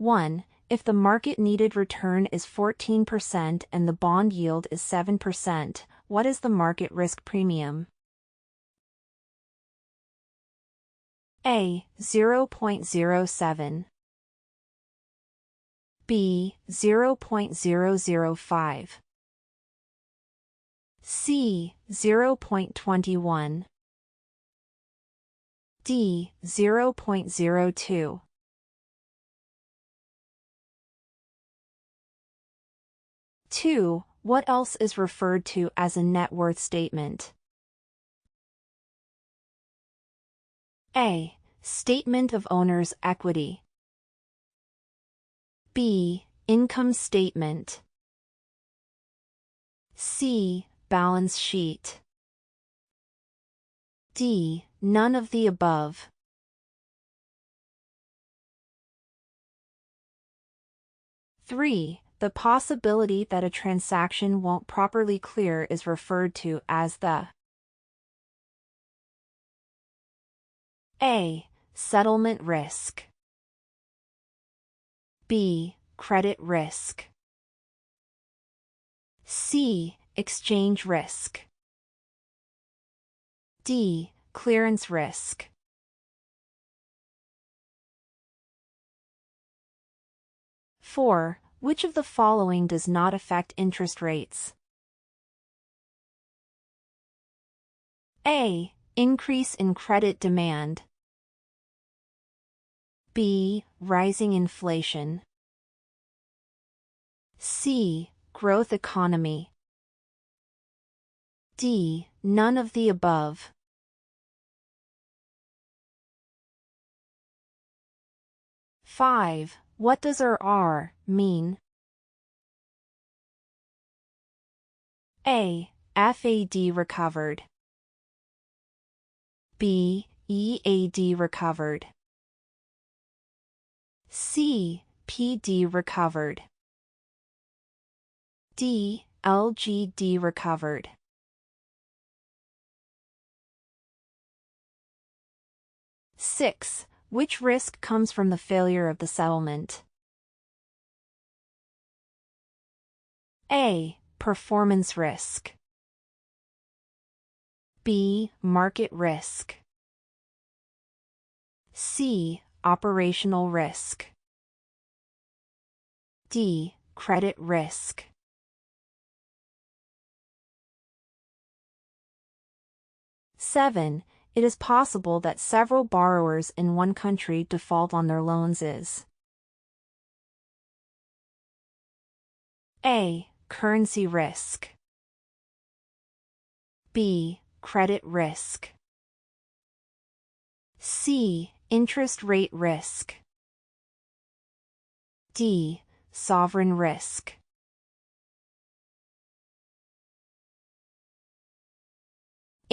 1. If the market needed return is 14% and the bond yield is 7%, what is the market risk premium? A. 0.07 B. 0.005 C. 0.21 D. 0.02 2. What else is referred to as a net worth statement? A. Statement of owner's equity. B. Income statement. C. Balance sheet. D. None of the above. 3. The possibility that a transaction won't properly clear is referred to as the A. Settlement risk. B. Credit risk. C. Exchange risk. D. Clearance risk. 4. Which of the following does not affect interest rates? A. Increase in credit demand. B. Rising inflation. C. Growth economy. D. None of the above. 5. What does R mean? A. FAD recovered. B. EAD recovered. C. PD recovered. D. LGD recovered. 6. Which risk comes from the failure of the settlement? A. Performance risk. B. Market risk. C. Operational risk. D. Credit risk. 7. It is possible that several borrowers in one country default on their loans is A. Currency risk. B. Credit risk. C. Interest rate risk. D. Sovereign risk.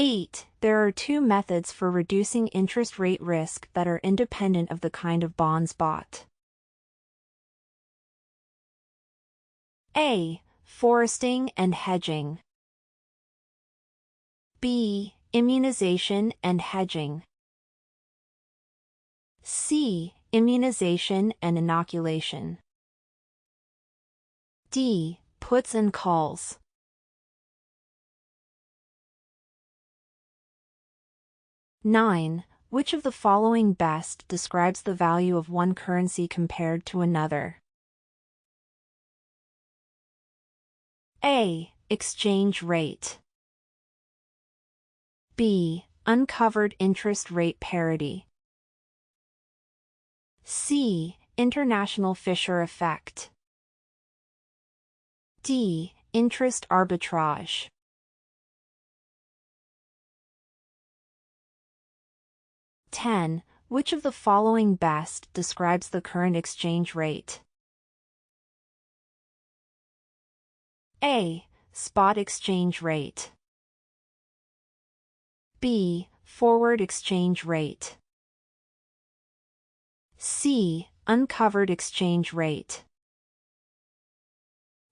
8. There are two methods for reducing interest rate risk that are independent of the kind of bonds bought. A. Foresting and hedging. B. Immunization and hedging. C. Immunization and inoculation. D. Puts and calls. 9. Which of the following best describes the value of one currency compared to another? A. Exchange rate. B. Uncovered interest rate parity. C. International Fisher effect. D. Interest arbitrage. 10. Which of the following best describes the current exchange rate? A. Spot exchange rate. B. Forward exchange rate. C. Uncovered exchange rate.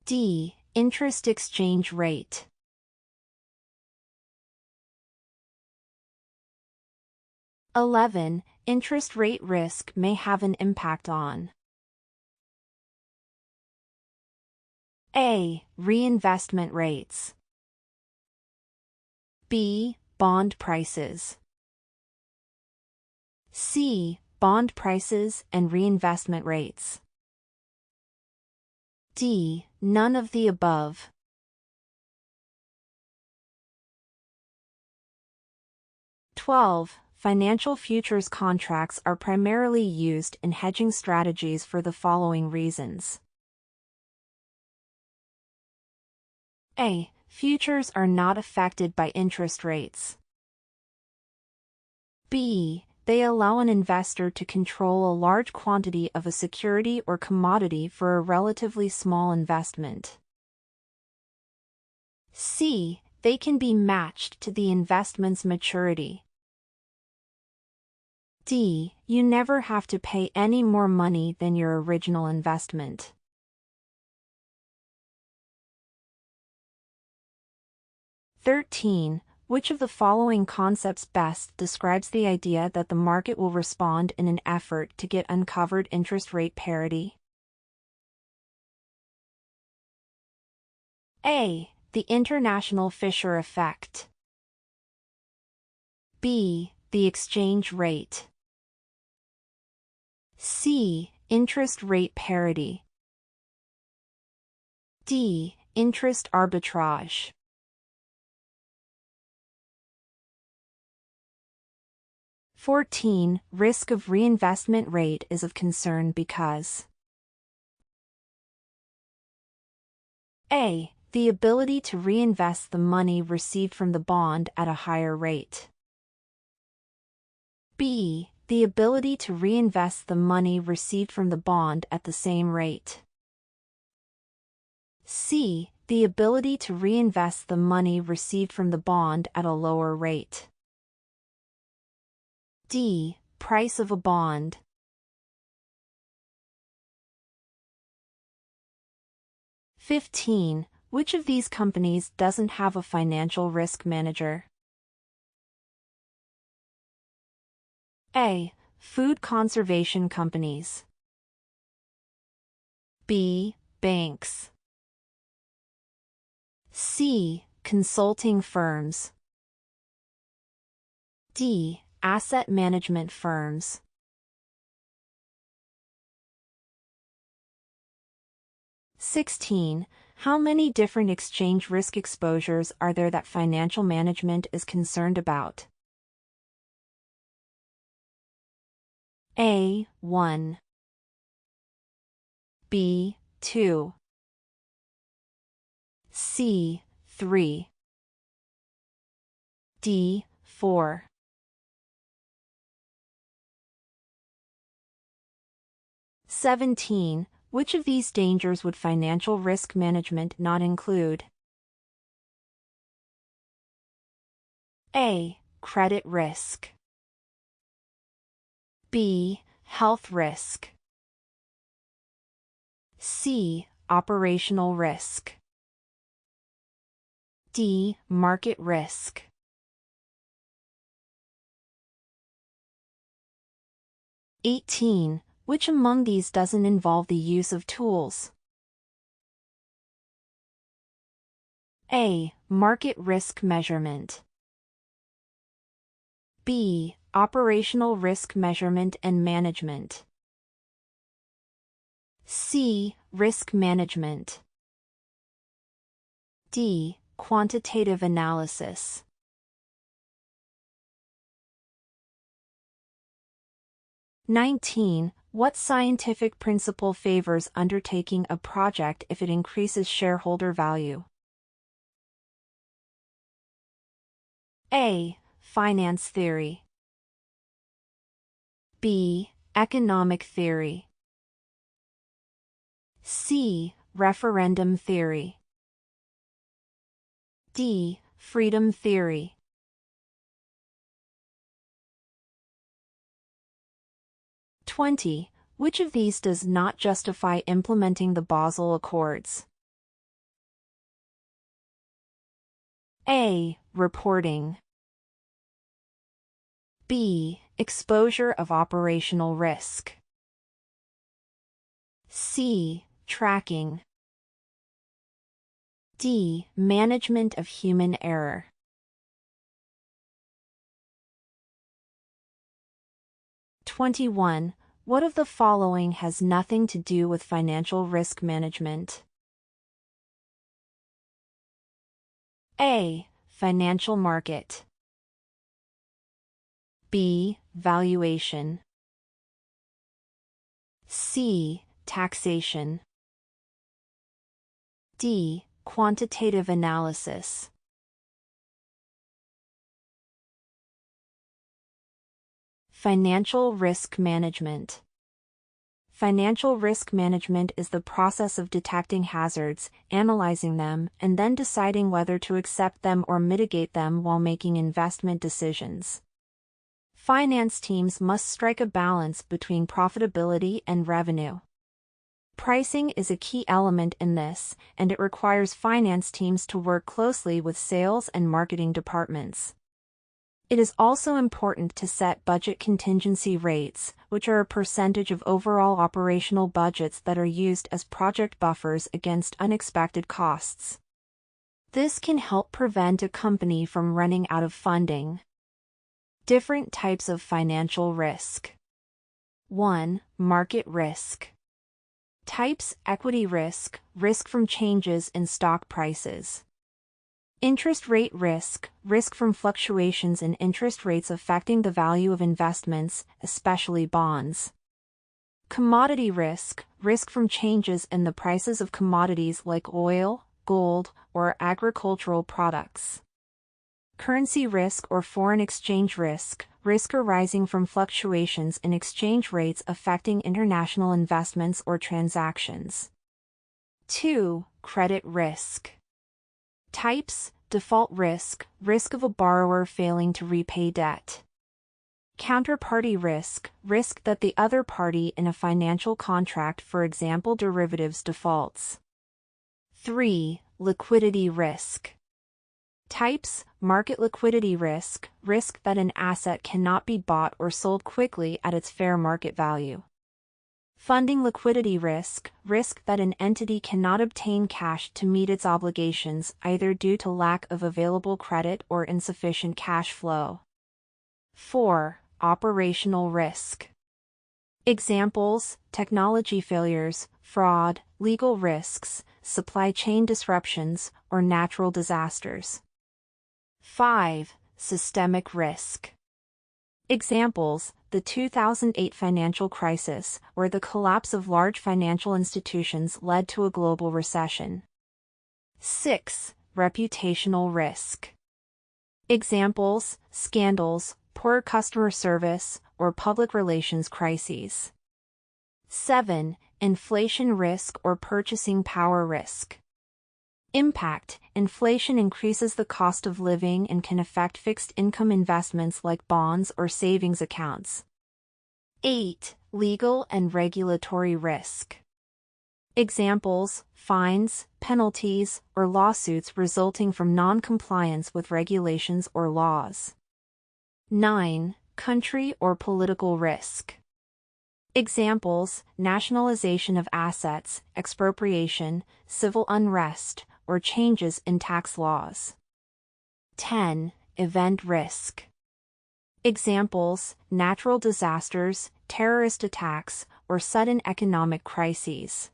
D. Interest exchange rate. 11. Interest rate risk may have an impact on A. Reinvestment rates. B. Bond prices. C. Bond prices and reinvestment rates. D. None of the above. Financial futures contracts are primarily used in hedging strategies for the following reasons. A. Futures are not affected by interest rates. B. They allow an investor to control a large quantity of a security or commodity for a relatively small investment. C. They can be matched to the investment's maturity. D. You never have to pay any more money than your original investment. Which of the following concepts best describes the idea that the market will respond in an effort to get uncovered interest rate parity? A. The international Fisher effect. B. The exchange rate. C. Interest rate parity. D. Interest arbitrage. Risk of reinvestment rate is of concern because A. The ability to reinvest the money received from the bond at a higher rate. B. The ability to reinvest the money received from the bond at the same rate. C. The ability to reinvest the money received from the bond at a lower rate. D. Price of a bond. Which of these companies doesn't have a financial risk manager? A. Food conservation companies. B. Banks. C. Consulting firms. D. Asset management firms. How many different exchange risk exposures are there that financial management is concerned about? A. 1. B. 2. C. 3. D. 4. Which of these dangers would financial risk management not include? A. Credit risk. B. Health risk. C. Operational risk. D. Market risk. Which among these doesn't involve the use of tools? A. Market risk measurement. B. Operational risk measurement and management. C. Risk management. D. Quantitative analysis. What scientific principle favors undertaking a project if it increases shareholder value? A. Finance theory. B. Economic theory. C. Referendum theory. D. Freedom theory. Which of these does not justify implementing the Basel Accords? A. Reporting. B. Exposure of operational risk. C. Tracking. D. Management of human error. (21) What of the following has nothing to do with financial risk management? A. Financial market. B. Valuation. C. Taxation. D. Quantitative analysis. Financial risk management. Financial risk management is the process of detecting hazards, analyzing them, and then deciding whether to accept them or mitigate them while making investment decisions. Finance teams must strike a balance between profitability and revenue. Pricing is a key element in this, and it requires finance teams to work closely with sales and marketing departments. It is also important to set budget contingency rates, which are a percentage of overall operational budgets that are used as project buffers against unexpected costs. This can help prevent a company from running out of funding. Different types of financial risk. 1. Market risk. Types: equity risk, risk from changes in stock prices. Interest rate risk, risk from fluctuations in interest rates affecting the value of investments, especially bonds. Commodity risk, risk from changes in the prices of commodities like oil, gold, or agricultural products. Currency risk or foreign exchange risk, risk arising from fluctuations in exchange rates affecting international investments or transactions. 2. Credit risk. Types: default risk, risk of a borrower failing to repay debt. Counterparty risk, risk that the other party in a financial contract, for example derivatives, defaults. 3. Liquidity risk. Types: market liquidity risk, risk that an asset cannot be bought or sold quickly at its fair market value. Funding liquidity risk, risk that an entity cannot obtain cash to meet its obligations either due to lack of available credit or insufficient cash flow. 4. Operational risk. Examples: technology failures, fraud, legal risks, supply chain disruptions, or natural disasters. 5. Systemic risk. Examples: the 2008 financial crisis, where the collapse of large financial institutions led to a global recession. 6. Reputational risk. Examples: scandals, poor customer service, or public relations crises. 7. Inflation risk or purchasing power risk. Impact: inflation increases the cost of living and can affect fixed income investments like bonds or savings accounts. 8. Legal and regulatory risk. Examples: fines, penalties, or lawsuits resulting from non-compliance with regulations or laws. 9. Country or political risk. Examples: nationalization of assets, expropriation, civil unrest, or changes in tax laws. 10. Event risk. Examples: natural disasters, terrorist attacks, or sudden economic crises.